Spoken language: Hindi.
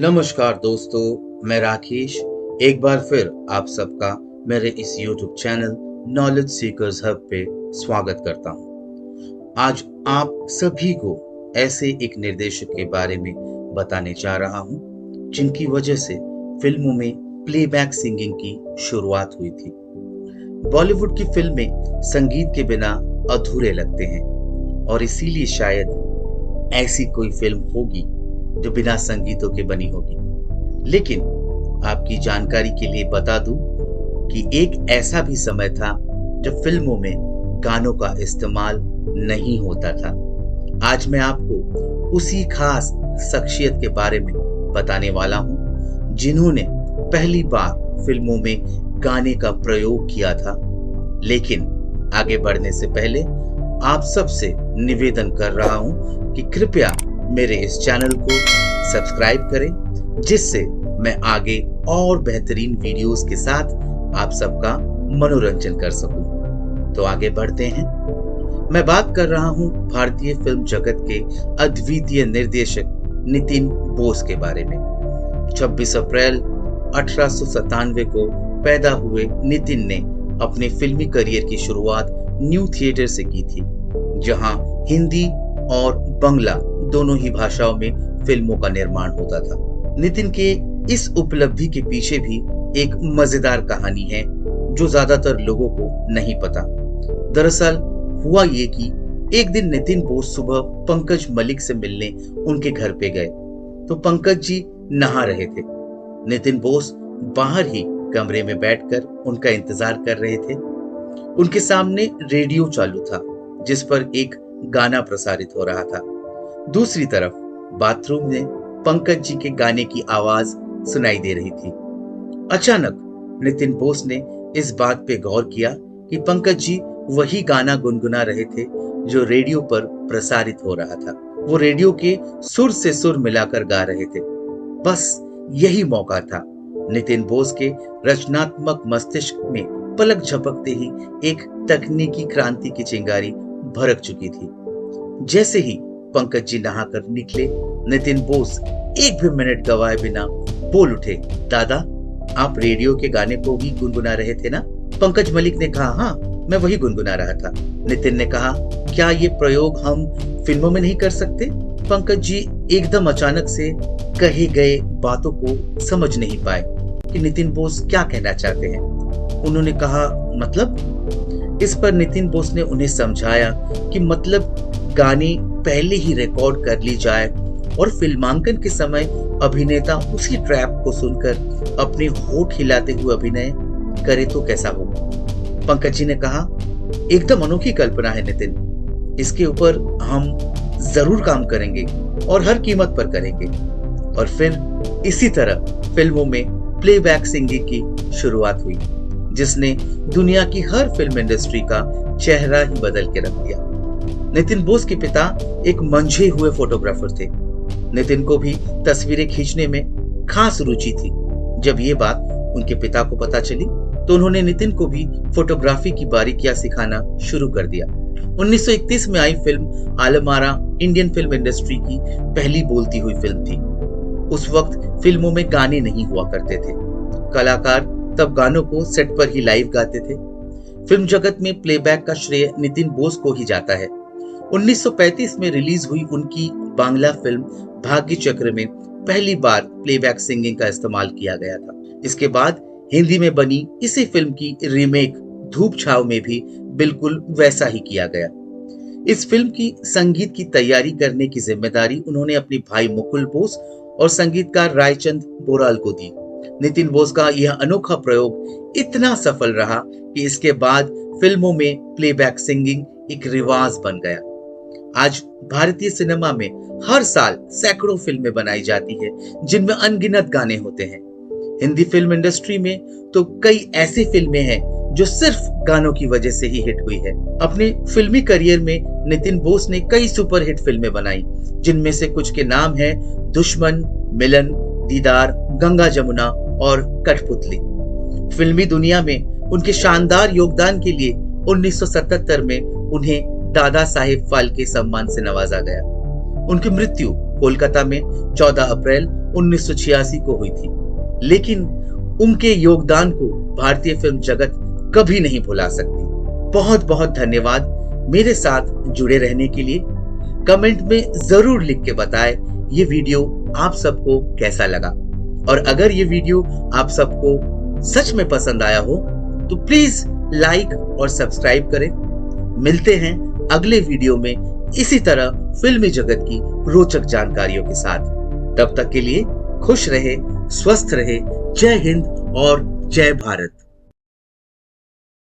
नमस्कार दोस्तों, मैं राकेश एक बार फिर आप सबका मेरे इस YouTube channel knowledge seekers hub पे स्वागत करता हूँ। आज आप सभी को ऐसे एक निर्देशक के बारे में बताने जा रहा हूँ जिनकी वजह से फिल्मों में प्लेबैक सिंगिंग की शुरुआत हुई थी। बॉलीवुड की फिल्में संगीत के बिना अधूरे लगते हैं और इसीलिए शायद ऐसी कोई फिल्म होगी जो बिना संगीतों के बनी होगी। लेकिन आपकी जानकारी के लिए बता दूं कि एक ऐसा भी समय था जब फिल्मों में गानों का इस्तेमाल नहीं होता था। आज मैं आपको उसी खास शख्सियत के बारे में बताने वाला हूं जिन्होंने पहली बार फिल्मों में गाने का प्रयोग किया था। लेकिन आगे बढ़ने से पहले आप सबसे निवेदन कर रहा हूं कि कृपया मेरे इस चैनल को सब्सक्राइब करें, जिससे मैं आगे और बेहतरीन वीडियोस के साथ आप सबका मनोरंजन कर सकूं। तो आगे बढ़ते हैं। मैं बात कर रहा हूं भारतीय फिल्म जगत के अद्वितीय निर्देशक नितिन बोस के बारे में। 26 अप्रैल 1897 को पैदा हुए नितिन ने अपने फिल्मी करियर की शुरुआत न्यू थिएटर से की थी, जहां हिंदी और बांग्ला दोनों ही भाषाओं में फिल्मों का निर्माण होता था। नितिन के इस उपलब्धि के पीछे भी एक मजेदार कहानी है जो ज्यादातर लोगों को नहीं पता। दरअसल हुआ ये कि एक दिन नितिन बोस सुबह पंकज मलिक से मिलने उनके घर पे गए तो पंकज जी नहा रहे थे। नितिन बोस बाहर ही कमरे में बैठकर उनका इंतजार कर रहे थे। उनके सामने रेडियो चालू था जिस पर एक गाना प्रसारित हो रहा था। दूसरी तरफ बाथरूम में पंकज जी के गाने की आवाज सुनाई दे रही थी। अचानक नितिन बोस ने इस बात पे गौर किया कि पंकज जी वही गाना गुनगुना रहे थे जो रेडियो पर प्रसारित हो रहा था। वो रेडियो के सुर से सुर मिलाकर गा रहे थे। बस यही मौका था। नितिन बोस के रचनात्मक मस्तिष्क में पलक झपकते ही एक तकनीकी क्रांति की चिंगारी भड़क चुकी थी। जैसे ही पंकज जी नहाकर निकले, नितिन बोस एक भी मिनट गवाए बिना बोल उठे, दादा आप रेडियो के गाने को ही गुनगुना रहे थे ना? पंकज मलिक ने कहा, हाँ मैं वही गुनगुना रहा था। नितिन ने कहा, क्या ये प्रयोग हम फिल्मों में नहीं कर सकते? पंकज जी एकदम अचानक से कहे गए बातों को समझ नहीं पाए कि नितिन बोस क्या कहना चाहते हैं। उन्होंने कहा, मतलब? इस पर नितिन बोस ने उन्हें समझाया कि मतलब गाने पहले ही रिकॉर्ड कर ली जाए और फिल्मांकन के समय अभिनेता उसी ट्रैप को सुनकर अपने होठ हिलाते हुए अभिनय करे तो कैसा हो। पंकज जी ने कहा, एकदम अनोखी कल्पना है नितिन, इसके ऊपर हम जरूर काम करेंगे और हर कीमत पर करेंगे। और फिर इसी तरह फिल्मों में प्लेबैक सिंगिंग की शुरुआत हुई, जिसने दुनिया की हर फिल्म इंडस्ट्री का चेहरा ही बदल के रख दिया। नितिन बोस के पिता एक मंझे हुए फोटोग्राफर थे। नितिन को भी तस्वीरें खींचने में खास रुचि थी। जब ये बात उनके पिता को पता चली तो उन्होंने नितिन को भी फोटोग्राफी की बारीकियां सिखाना शुरू कर दिया। 1931 में आई film Alam Ara Indian film industry की पहली बोलती हुई फिल्म थी। उस वक्त फिल्मों में गाने नहीं हुआ करते थे। कलाकार तब गानों को सेट पर ही लाइव गाते थे। फिल्म जगत में प्लेबैक का श्रेय नितिन बोस को ही जाता है। 1935 में रिलीज हुई उनकी बांग्ला फिल्म भाग्य चक्र में पहली बार प्लेबैक सिंगिंग का इस्तेमाल किया गया था। इसके बाद हिंदी में बनी इसी फिल्म की रीमेक धूप छाव में भी बिल्कुल वैसा ही किया गया। इस फिल्म की संगीत की तैयारी करने की जिम्मेदारी उन्होंने अपने भाई मुकुल बोस और संगीतकार रायचंद बोराल को दी। नितिन बोस का यह अनोखा प्रयोग इतना सफल रहा कि इसके बाद फिल्मों में प्लेबैक सिंगिंग एक रिवाज बन गया। आज भारतीय सिनेमा में हर साल सैकड़ों फिल्में बनाई जाती है जिनमें अनगिनत गाने होते हैं। हिंदी फिल्म इंडस्ट्री में तो कई ऐसी फिल्में हैं जो सिर्फ गानों की वजह से ही हिट हुई है। अपने फिल्मी करियर में नितिन बोस ने कई सुपरहिट फिल्में बनाई, जिनमें से कुछ के नाम हैं दुश्मन, मिलन, दीदार, गंगा जमुना और कठपुतली। फिल्मी दुनिया में उनके शानदार योगदान के लिए 1977 में उन्हें दादा साहेब फाल्के सम्मान से नवाजा गया। उनकी मृत्यु कोलकाता में 14 अप्रैल 1986 को हुई थी, लेकिन उनके योगदान को भारतीय फिल्म जगत कभी नहीं भुला सकती। बहुत बहुत धन्यवाद मेरे साथ जुड़े रहने के लिए। कमेंट में जरूर लिख के बताएं ये वीडियो आप सबको कैसा लगा, और अगर ये वीडियो आप सबको सच में पसंद आया हो तो प्लीज लाइक और सब्सक्राइब करें। मिलते हैं अगले वीडियो में इसी तरह फिल्मी जगत की रोचक जानकारियों के साथ। तब तक के लिए खुश रहे, स्वस्थ रहे। जय हिंद और जय भारत।